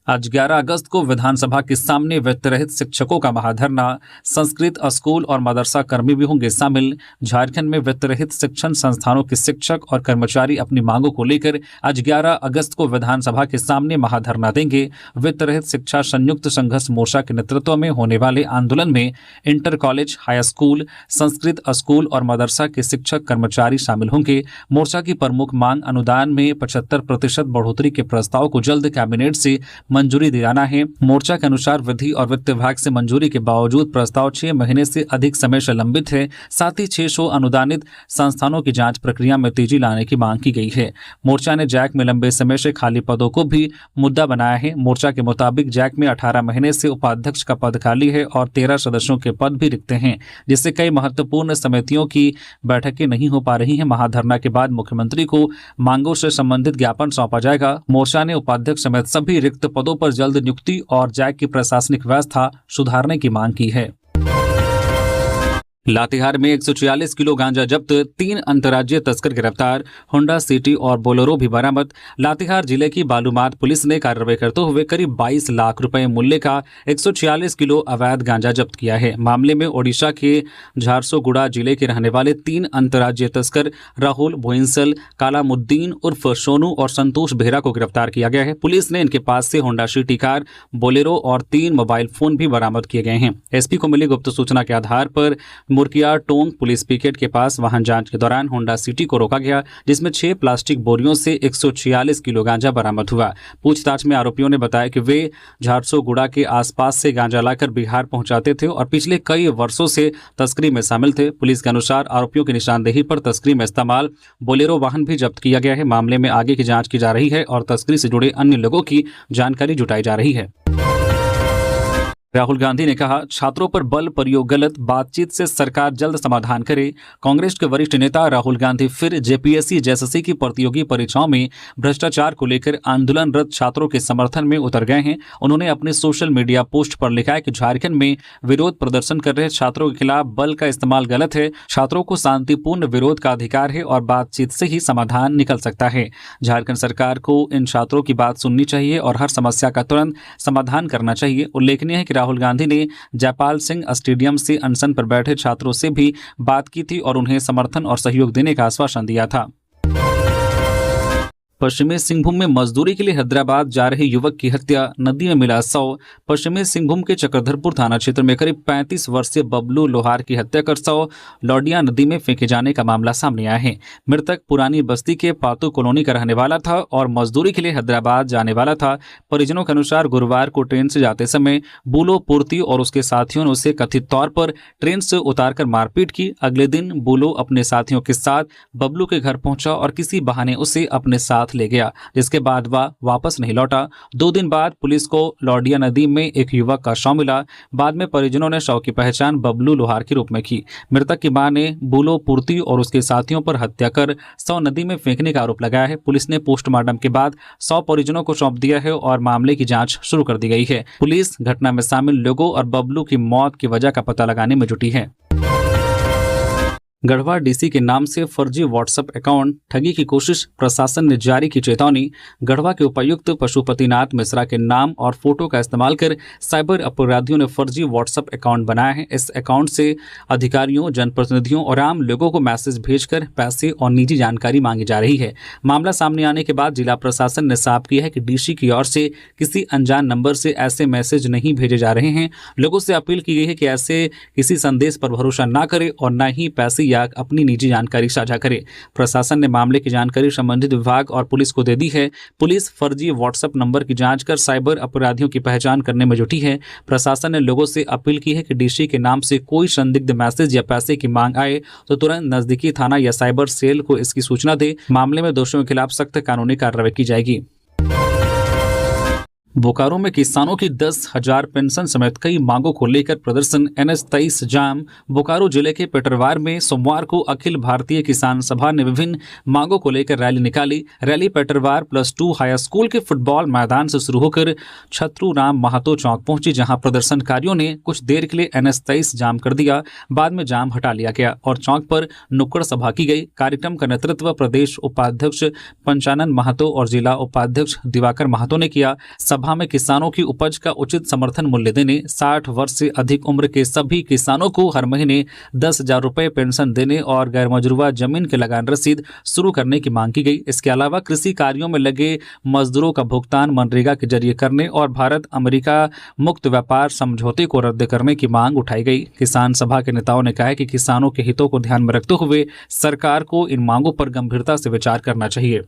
आज 11 अगस्त को विधानसभा के सामने वित्त रहित शिक्षकों का महाधरना। संस्कृत स्कूल और मदरसा कर्मी भी होंगे शामिल। झारखंड में वित्त रहित शिक्षण संस्थानों के शिक्षक और कर्मचारी अपनी मांगों को लेकर आज 11 अगस्त को विधानसभा के सामने महाधरना देंगे। वित्त रहित शिक्षा संयुक्त संघर्ष मोर्चा के नेतृत्व में होने वाले आंदोलन में inter college, high school, Sanskrit school और मदरसा के शिक्षक कर्मचारी शामिल होंगे। मोर्चा की प्रमुख मांग अनुदान में 75% बढ़ोतरी के प्रस्ताव को जल्द कैबिनेट से मंजूरी दिलाना है। मोर्चा के अनुसार विधि और वित्त विभाग से मंजूरी के बावजूद प्रस्ताव 6 महीने से अधिक समय से लंबित है। साथ ही 600 अनुदानित संस्थानों की जांच प्रक्रिया में तेजी लाने की मांग की गई है। मोर्चा ने जैक में लंबे समय से खाली पदों को भी मुद्दा बनाया है। मोर्चा के मुताबिक जैक में 18 महीने से उपाध्यक्ष का पद खाली है और 13 सदस्यों के पद भी रिक्त हैं, जिससे कई महत्वपूर्ण समितियों की बैठकें नहीं हो पा रही हैं। महाधरना के बाद मुख्यमंत्री को मांगों से संबंधित ज्ञापन सौंपा जाएगा। मोर्चा ने उपाध्यक्ष समेत सभी रिक्त पदों पर जल्द नियुक्ति और जैक की प्रशासनिक व्यवस्था सुधारने की मांग की है। लातेहार में 146 किलो गांजा जब्त, 3 अंतर्राज्यीय तस्कर गिरफ्तार, होंडा सिटी और बोलेरो भी बरामद। लातेहार जिले की बालूमाथ पुलिस ने कार्रवाई करते हुए करीब 22 लाख रुपए मूल्य का 146 किलो अवैध गांजा जब्त किया है। मामले में ओडिशा के झारसुगुड़ा जिले के रहने वाले 3 अंतर्राज्यीय तस्कर राहुल भोइंसल, कालामुद्दीन उर्फ सोनू और संतोष बेहरा को गिरफ्तार किया गया है। पुलिस ने इनके पास से होंडा सिटी कार, बोलेरो और 3 मोबाइल फोन भी बरामद किए गए हैं। एसपी को मिली गुप्त सूचना के आधार पर मुर्किया टोंग पुलिस पिकेट के पास वाहन जांच के दौरान होंडा सिटी को रोका गया, जिसमें 6 प्लास्टिक बोरियों से 146 किलो गांजा बरामद हुआ। पूछताछ में आरोपियों ने बताया कि वे झारसुगुड़ा के आसपास से गांजा लाकर बिहार पहुंचाते थे और पिछले कई वर्षों से तस्करी में शामिल थे। पुलिस के अनुसार आरोपियों की निशानदेही पर तस्करी में इस्तेमाल बोलेरो वाहन भी जब्त किया गया है। मामले में आगे की जांच की जा रही है और तस्करी से जुड़े अन्य लोगों की जानकारी जुटाई जा रही है। राहुल गांधी ने कहा, छात्रों पर बल प्रयोग गलत, बातचीत से सरकार जल्द समाधान करे। कांग्रेस के वरिष्ठ नेता राहुल गांधी फिर जेपीएससी जेएसएससी की प्रतियोगी परीक्षाओं में भ्रष्टाचार को लेकर आंदोलनरत छात्रों के समर्थन में उतर गए हैं। उन्होंने अपने सोशल मीडिया पोस्ट पर लिखा है कि झारखंड में विरोध प्रदर्शन कर रहे छात्रों के खिलाफ बल का इस्तेमाल गलत है। छात्रों को शांतिपूर्ण विरोध का अधिकार है और बातचीत से ही समाधान निकल सकता है। झारखंड सरकार को इन छात्रों की बात सुननी चाहिए और हर समस्या का तुरंत समाधान करना चाहिए। उल्लेखनीय है कि राहुल गांधी ने जयपाल सिंह स्टेडियम से अनशन पर बैठे छात्रों से भी बात की थी और उन्हें समर्थन और सहयोग देने का आश्वासन दिया था। पश्चिमी सिंहभूम में मजदूरी के लिए हैदराबाद जा रहे युवक की हत्या, नदी में मिला शव। पश्चिमी सिंहभूम के चक्रधरपुर थाना क्षेत्र में करीब 35 वर्षीय बबलू लोहार की हत्या कर शव लौडिया नदी में फेंके जाने का मामला सामने आया है। मृतक पुरानी बस्ती के पातू कॉलोनी का रहने वाला था और मजदूरी के लिए हैदराबाद जाने वाला था। परिजनों के अनुसार गुरुवार को ट्रेन से जाते समय बुलो पूर्ति और उसके साथियों ने उसे कथित तौर पर ट्रेन से उतारकर मारपीट की। अगले दिन बुलो अपने साथियों के साथ बबलू के घर पहुंचा और किसी बहाने उसे अपने साथ ले गया, जिसके बाद वह वापस नहीं लौटा। 2 दिन बाद पुलिस को लौडिया नदी में एक युवक का शव मिला। बाद में परिजनों ने शव की पहचान बबलू लोहार के रूप में की। मृतक की मां ने बुलो पूर्ति और उसके साथियों पर हत्या कर शव नदी में फेंकने का आरोप लगाया है। पुलिस ने पोस्टमार्टम के बाद शव परिजनों को सौंप दिया है और मामले की जांच शुरू कर दी गई है। पुलिस घटना में शामिल लोगों और बबलू की मौत की वजह का पता लगाने में जुटी है। गढ़वा डीसी के नाम से फर्जी व्हाट्सएप अकाउंट, ठगी की कोशिश, प्रशासन ने जारी की चेतावनी। गढ़वा के उपायुक्त पशुपतिनाथ मिश्रा के नाम और फोटो का इस्तेमाल कर साइबर अपराधियों ने फर्जी व्हाट्सएप अकाउंट बनाया है। इस अकाउंट से अधिकारियों, जनप्रतिनिधियों और आम लोगों को मैसेज भेजकर पैसे और निजी जानकारी मांगी जा रही है। मामला सामने आने के बाद जिला प्रशासन ने साफ किया है कि डीसी की ओर से किसी अनजान नंबर से ऐसे मैसेज नहीं भेजे जा रहे हैं। लोगों से अपील की गई है कि ऐसे किसी संदेश पर भरोसा न करें और न ही पैसे या अपनी निजी जानकारी साझा करे। प्रशासन ने मामले की जानकारी संबंधित विभाग और पुलिस को दे दी है। पुलिस फर्जी व्हाट्सएप नंबर की जांच कर साइबर अपराधियों की पहचान करने में जुटी है। प्रशासन ने लोगों से अपील की है कि डीसी के नाम से कोई संदिग्ध मैसेज या पैसे की मांग आए तो तुरंत नजदीकी थाना या साइबर सेल को इसकी सूचना दे। मामले में दोषियों के खिलाफ सख्त कानूनी कार्रवाई की जाएगी। बोकारो में किसानों की 10,000 पेंशन समेत कई मांगों को लेकर प्रदर्शन, NH 23 जाम। बोकारो जिले के पेटरवार में सोमवार को अखिल भारतीय किसान सभा ने विभिन्न मांगों को लेकर रैली निकाली। रैली पेटरवार +2 हाई स्कूल के फुटबॉल मैदान से शुरू होकर छत्रूराम महतो चौक पहुंची, जहां प्रदर्शनकारियों ने कुछ देर के लिए NH 23 जाम कर दिया। बाद में जाम हटा लिया गया और चौक पर नुक्कड़ सभा की गई। कार्यक्रम का नेतृत्व प्रदेश उपाध्यक्ष पंचानन महतो और जिला उपाध्यक्ष दिवाकर महतो ने किया। सभा में किसानों की उपज का उचित समर्थन मूल्य देने, 60 वर्ष से अधिक उम्र के सभी किसानों को हर महीने 10,000 रुपए पेंशन देने और गैर मजरूवा जमीन के लगान रसीद शुरू करने की मांग की गई। इसके अलावा कृषि कार्यों में लगे मजदूरों का भुगतान मनरेगा के जरिए करने और भारत अमेरिका मुक्त व्यापार समझौते को रद्द करने की मांग उठाई गई। किसान सभा के नेताओं ने कहा है कि किसानों के हितों को ध्यान में रखते हुए सरकार को इन मांगों पर गंभीरता से विचार करना चाहिए।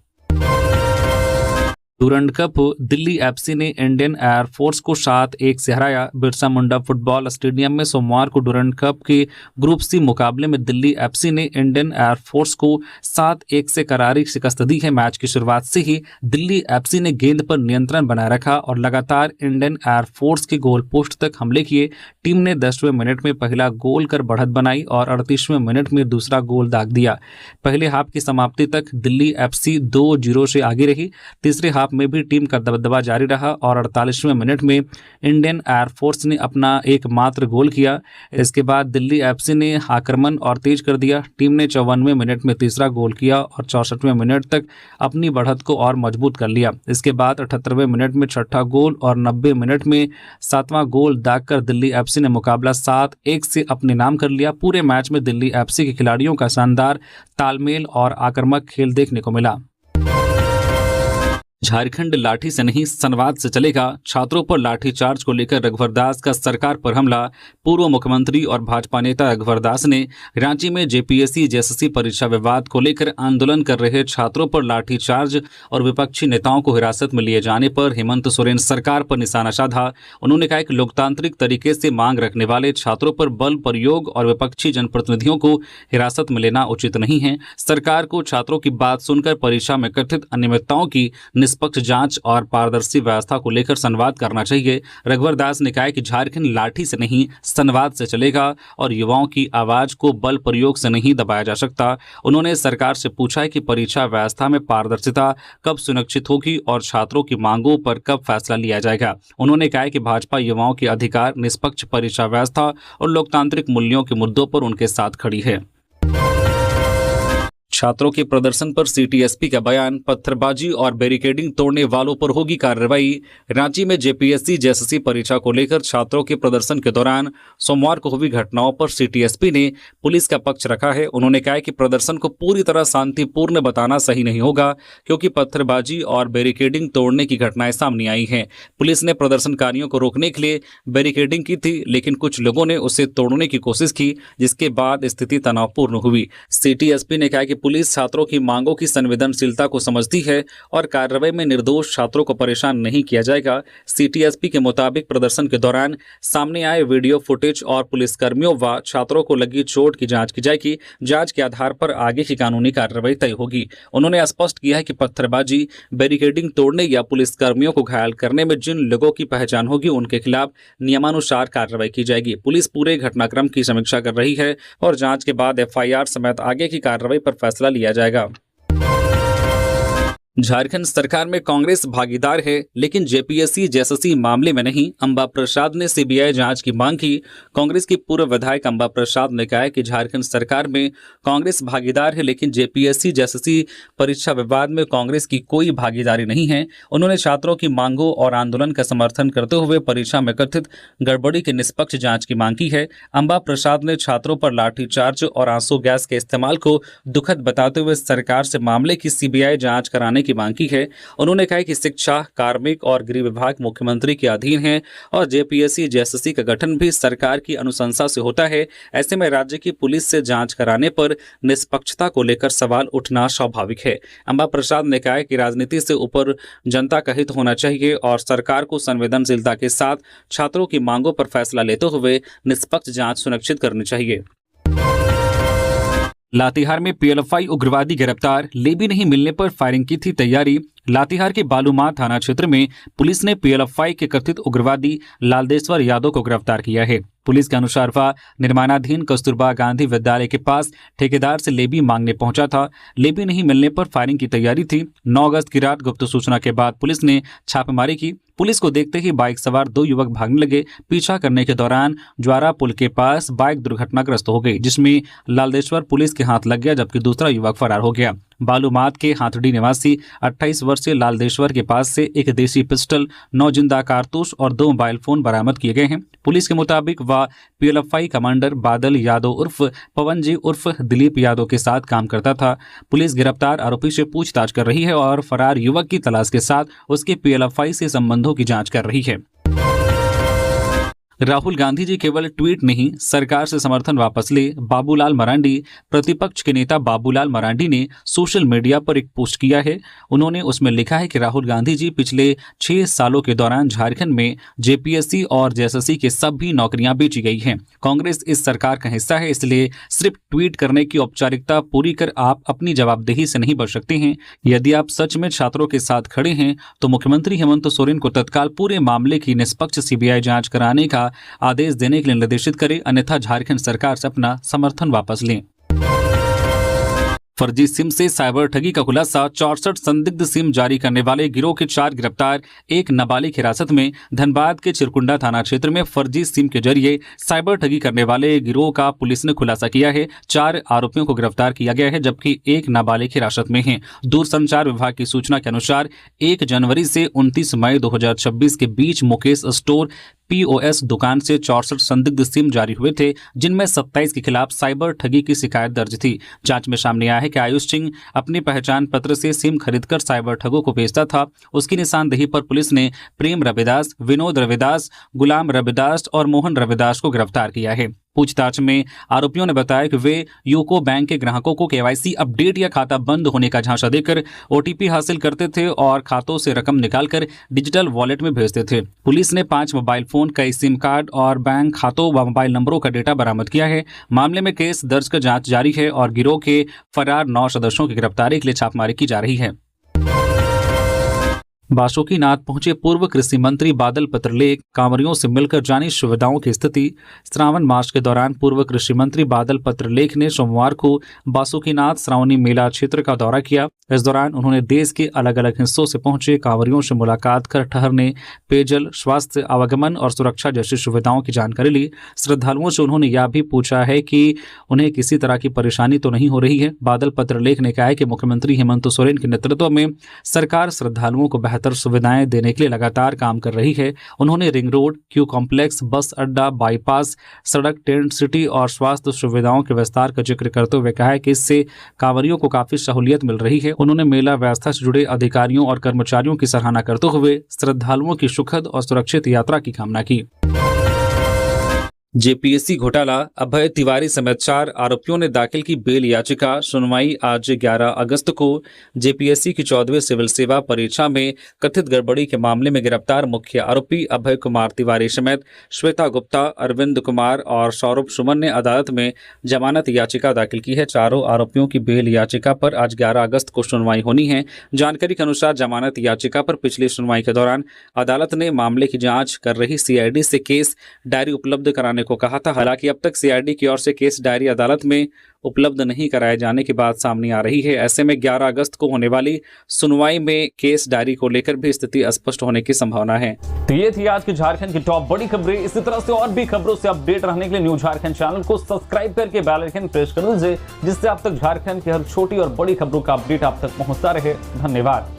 डूरंड कप, दिल्ली एफसी ने इंडियन एयरफोर्स को 7-1 से हराया। बिरसा मुंडा फुटबॉल स्टेडियम में सोमवार को डूरंड कप के ग्रुप सी मुकाबले में दिल्ली एफसी ने इंडियन एयरफोर्स को 7-1 से करारी शिकस्त दी है। मैच की शुरुआत से ही दिल्ली एफसी ने गेंद पर नियंत्रण बनाए रखा और लगातार इंडियन एयरफोर्स के गोल पोस्ट तक हमले किए। टीम ने 10वें मिनट में पहला गोल कर बढ़त बनाई और 38वें मिनट में दूसरा गोल दाग दिया। पहले हाफ की समाप्ति तक दिल्ली एफसी 2-0 से आगे रही। तीसरे हाफ में भी टीम का दबदबा जारी रहा और 48वें मिनट में इंडियन एयरफोर्स ने अपना एकमात्र गोल किया। इसके बाद दिल्ली एफसी ने आक्रमण और तेज कर दिया। टीम ने 54वें मिनट में तीसरा गोल किया और 64वें मिनट तक अपनी बढ़त को और मजबूत कर लिया। इसके बाद 78वें मिनट में छठा गोल और 90 मिनट में 7वां गोल दागकर दिल्ली एफसी ने मुकाबला 7-1 से अपने नाम कर लिया। पूरे मैच में दिल्ली एफसी के खिलाड़ियों का शानदार तालमेल और आक्रामक खेल देखने को मिला। झारखंड लाठी से नहीं संवाद से चलेगा, छात्रों पर लाठीचार्ज को लेकर रघुवर दास का सरकार पर हमला। पूर्व मुख्यमंत्री और भाजपा नेता रघुवर दास ने रांची में जेपीएससी जेएसएससी परीक्षा विवाद को लेकर आंदोलन कर रहे छात्रों पर लाठीचार्ज और विपक्षी नेताओं को हिरासत में लिए जाने पर हेमंत सोरेन सरकार पर निशाना साधा। उन्होंने कहा कि लोकतांत्रिक तरीके से मांग रखने वाले छात्रों पर बल प्रयोग और विपक्षी जनप्रतिनिधियों को हिरासत में लेना उचित नहीं है। सरकार को छात्रों की बात सुनकर परीक्षा में कथित अनियमितताओं की निष्पक्ष जांच और पारदर्शी व्यवस्था को लेकर संवाद करना चाहिए। रघुवर दास ने कहा कि झारखंड लाठी से नहीं संवाद से चलेगा और युवाओं की आवाज को बल प्रयोग से नहीं दबाया जा सकता। उन्होंने सरकार से पूछा है कि परीक्षा व्यवस्था में पारदर्शिता कब सुनिश्चित होगी और छात्रों की मांगों पर कब फैसला लिया जाएगा। उन्होंने कहा कि भाजपा युवाओं के अधिकार, निष्पक्ष परीक्षा व्यवस्था और लोकतांत्रिक मूल्यों के मुद्दों पर उनके साथ खड़ी है। छात्रों के प्रदर्शन पर सिटी का बयान, पत्थरबाजी और बैरिकेडिंग तोड़ने वालों पर होगी कार्रवाई। रांची में जेपीएससी जेएसएससी परीक्षा को लेकर छात्रों के प्रदर्शन के दौरान सोमवार को हुई घटनाओं पर सिटी ने पुलिस का पक्ष रखा है। उन्होंने कहा कि प्रदर्शन को पूरी तरह शांतिपूर्ण बताना सही नहीं होगा क्योंकि पत्थरबाजी और बैरिकेडिंग तोड़ने की घटनाएं सामने आई हैं। पुलिस ने प्रदर्शनकारियों को रोकने के लिए बैरिकेडिंग की थी, लेकिन कुछ लोगों ने उसे तोड़ने की कोशिश की, जिसके बाद स्थिति तनावपूर्ण हुई। सिटी ने कहा कि पुलिस छात्रों की मांगों की संवेदनशीलता को समझती है और कार्रवाई में निर्दोष छात्रों को परेशान नहीं किया जाएगा। सिटी के मुताबिक प्रदर्शन के दौरान सामने आए वीडियो फुटेज और पुलिसकर्मियों व छात्रों को लगी चोट की जांच की जाएगी। जांच के आधार पर आगे की कानूनी कार्रवाई तय होगी। उन्होंने स्पष्ट किया है कि पत्थरबाजी, बैरिकेडिंग तोड़ने या पुलिसकर्मियों को घायल करने में जिन लोगों की पहचान होगी उनके खिलाफ नियमानुसार कार्रवाई की जाएगी। पुलिस पूरे घटनाक्रम की समीक्षा कर रही है और जांच के बाद एफआईआर समेत आगे की कार्रवाई पर फैसला लिया जाएगा। झारखंड सरकार में कांग्रेस भागीदार है, लेकिन जेपीएससी जेएसएससी मामले में नहीं। अंबा प्रसाद ने सीबीआई जांच की मांग की। कांग्रेस की पूर्व विधायक अंबा प्रसाद ने कहा कि झारखंड सरकार में कांग्रेस भागीदार है, लेकिन जेपीएससी जेएसएससी परीक्षा विवाद में कांग्रेस की कोई भागीदारी नहीं है। उन्होंने छात्रों की मांगों और आंदोलन का समर्थन करते हुए परीक्षा में कथित गड़बड़ी की निष्पक्ष जांच की मांग की है। अंबा प्रसाद ने छात्रों पर लाठीचार्ज और आंसू गैस के इस्तेमाल को दुखद बताते हुए सरकार से मामले की सीबीआई जांच कराने की मांग की है। उन्होंने कहा कि शिक्षा, कार्मिक और गृह विभाग मुख्यमंत्री के अधीन है और जेपीएससी जेएसएससी का गठन भी सरकार की अनुशंसा से होता है। ऐसे में राज्य की पुलिस से जांच कराने पर निष्पक्षता को लेकर सवाल उठना स्वाभाविक है। अंबा प्रसाद ने कहा कि राजनीति से ऊपर जनता का हित होना चाहिए और सरकार को संवेदनशीलता के साथ छात्रों की मांगों पर फैसला लेते हुए निष्पक्ष जांच सुनिश्चित करनी चाहिए। लातेहार में पीएलएफआई उग्रवादी गिरफ्तार, लेबी नहीं मिलने पर फायरिंग की थी तैयारी। लातेहार के बालूमाथ थाना क्षेत्र में पुलिस ने पीएलएफआई के कथित उग्रवादी लालदेश्वर यादव को गिरफ्तार किया है। पुलिस के अनुसार वह निर्माणाधीन कस्तूरबा गांधी विद्यालय के पास ठेकेदार से लेबी मांगने पहुंचा था। लेबी नहीं मिलने पर फायरिंग की तैयारी थी। 9 अगस्त की रात गुप्त सूचना के बाद पुलिस ने छापेमारी की। पुलिस को देखते ही बाइक सवार 2 युवक भागने लगे। पीछा करने के दौरान ज्वारा पुल के पास बाइक दुर्घटनाग्रस्त हो गई, जिसमें लालदेश्वर पुलिस के हाथ लग गया, जबकि दूसरा युवक फरार हो गया। बालूमाथ के हाथड़ी निवासी 28 वर्षीय लालदेश्वर के पास से एक देसी पिस्टल, 9 जिंदा कारतूस और 2 मोबाइल फोन बरामद किए गए हैं। पुलिस के मुताबिक वह पीएलएफआई कमांडर बादल यादव उर्फ पवन जी उर्फ दिलीप यादव के साथ काम करता था। पुलिस गिरफ्तार आरोपी से पूछताछ कर रही है और फरार युवक की तलाश के साथ उसके पीएलएफआई से संबंधों की जांच कर रही है। राहुल गांधी जी केवल ट्वीट नहीं, सरकार से समर्थन वापस ले। बाबूलाल मरांडी। प्रतिपक्ष के नेता बाबूलाल मरांडी ने सोशल मीडिया पर एक पोस्ट किया है। उन्होंने उसमें लिखा है कि राहुल गांधी जी पिछले 6 सालों के दौरान झारखंड में जेपीएससी और जेएसएससी की सभी नौकरियां बेची गई हैं। कांग्रेस इस सरकार का हिस्सा है, इसलिए सिर्फ ट्वीट करने की औपचारिकता पूरी कर आप अपनी जवाबदेही से नहीं बच सकते हैं। यदि आप सच में छात्रों के साथ खड़े हैं तो मुख्यमंत्री हेमंत सोरेन को तत्काल पूरे मामले की निष्पक्ष सीबीआई जांच कराने का आदेश देने के लिए निर्देशित करें, अन्यथा झारखंड सरकार से अपना समर्थन वापस लें। फर्जी सिम से साइबर ठगी का खुलासा। 64 संदिग्ध सिम जारी करने वाले गिरोह के 4 गिरफ्तार, 1 नाबालिग हिरासत में। धनबाद के चिरकुंडा थाना क्षेत्र में फर्जी सिम के जरिए साइबर ठगी करने वाले गिरोह का पुलिस ने खुलासा किया है। 4 आरोपियों को गिरफ्तार किया गया है, जबकि 1 नाबालिग हिरासत में है। दूरसंचार विभाग की सूचना के अनुसार 1 जनवरी से 29 मई 2026 के बीच मुकेश स्टोर पीओएस दुकान से 64 संदिग्ध सिम जारी हुए थे, जिनमें 27 के खिलाफ साइबर ठगी की शिकायत दर्ज थी। जांच में सामने आया है कि आयुष सिंह अपनी पहचान पत्र से सिम खरीदकर साइबर ठगों को बेचता था। उसकी निशानदेही पर पुलिस ने प्रेम रविदास, विनोद रविदास, गुलाम रविदास और मोहन रविदास को गिरफ्तार किया है। पूछताछ में आरोपियों ने बताया कि वे यूको बैंक के ग्राहकों को केवाईसी अपडेट या खाता बंद होने का झांसा देकर ओटीपी हासिल करते थे और खातों से रकम निकालकर डिजिटल वॉलेट में भेजते थे। पुलिस ने 5 मोबाइल फोन, कई सिम कार्ड और बैंक खातों व मोबाइल नंबरों का डेटा बरामद किया है। मामले में केस दर्ज कर जांच जारी है और गिरोह के फरार 9 सदस्यों की गिरफ्तारी के लिए छापेमारी की जा रही है। बासुकीनाथ पहुंचे पूर्व कृषि मंत्री बादल पत्रलेख, कांवरियों से मिलकर जानी सुविधाओं की स्थिति। श्रावण मास के दौरान पूर्व कृषि मंत्री बादल पत्रलेख ने सोमवार को बासुकीनाथ श्रावणी मेला क्षेत्र का दौरा किया। इस दौरान उन्होंने देश के अलग अलग हिस्सों से पहुंचे कांवरियों से मुलाकात कर ठहरने, पेयजल, स्वास्थ्य, आवागमन और सुरक्षा जैसी सुविधाओं की जानकारी ली। श्रद्धालुओं से उन्होंने यह भी पूछा है कि उन्हें किसी तरह की परेशानी तो नहीं हो रही है। बादल पत्रलेख ने कहा है कि मुख्यमंत्री हेमंत सोरेन के नेतृत्व में सरकार श्रद्धालुओं को बेहतर सुविधाएं देने के लिए लगातार काम कर रही है। उन्होंने रिंग रोड, क्यू कॉम्प्लेक्स, बस अड्डा, बाईपास सड़क, टेंट सिटी और स्वास्थ्य सुविधाओं के विस्तार का जिक्र करते हुए कहा है कि इससे कांवरियों को काफी सहूलियत मिल रही है। उन्होंने मेला व्यवस्था से जुड़े अधिकारियों और कर्मचारियों की सराहना करते हुए श्रद्धालुओं की सुखद और सुरक्षित यात्रा की कामना की। जेपीएससी घोटाला, अभय तिवारी समेत 4 आरोपियों ने दाखिल की बेल याचिका। सुनवाई आज 11 अगस्त को। जेपीएससी की 14वीं सिविल सेवा परीक्षा में कथित गड़बड़ी के मामले में गिरफ्तार मुख्य आरोपी अभय कुमार तिवारी समेत श्वेता गुप्ता, अरविंद कुमार और सौरभ सुमन ने अदालत में जमानत याचिका दाखिल की है। चारों आरोपियों की बेल याचिका पर आज 11 अगस्त को सुनवाई होनी है। जानकारी के अनुसार जमानत याचिका पर पिछली सुनवाई के दौरान अदालत ने मामले की जाँच कर रही सीआईडी से केस डायरी उपलब्ध कराने को कहा था। हालांकि अब तक सीआईडी की ओर से केस डायरी अदालत में उपलब्ध नहीं कराए जाने की बात सामने आ रही है। ऐसे में 11 अगस्त को होने वाली सुनवाई में केस डायरी को लेकर भी स्थिति स्पष्ट होने की संभावना है। तो ये थी आज की झारखंड की टॉप बड़ी खबरें। इसी तरह से और भी खबरों से अपडेट रहने के लिए न्यूज झारखंड चैनल को सब्सक्राइब करके बेल आइकन प्रेस कर दीजिए, जिससे आप तक झारखंड की हर छोटी और बड़ी खबरों का अपडेट आप तक पहुंचता रहे। धन्यवाद।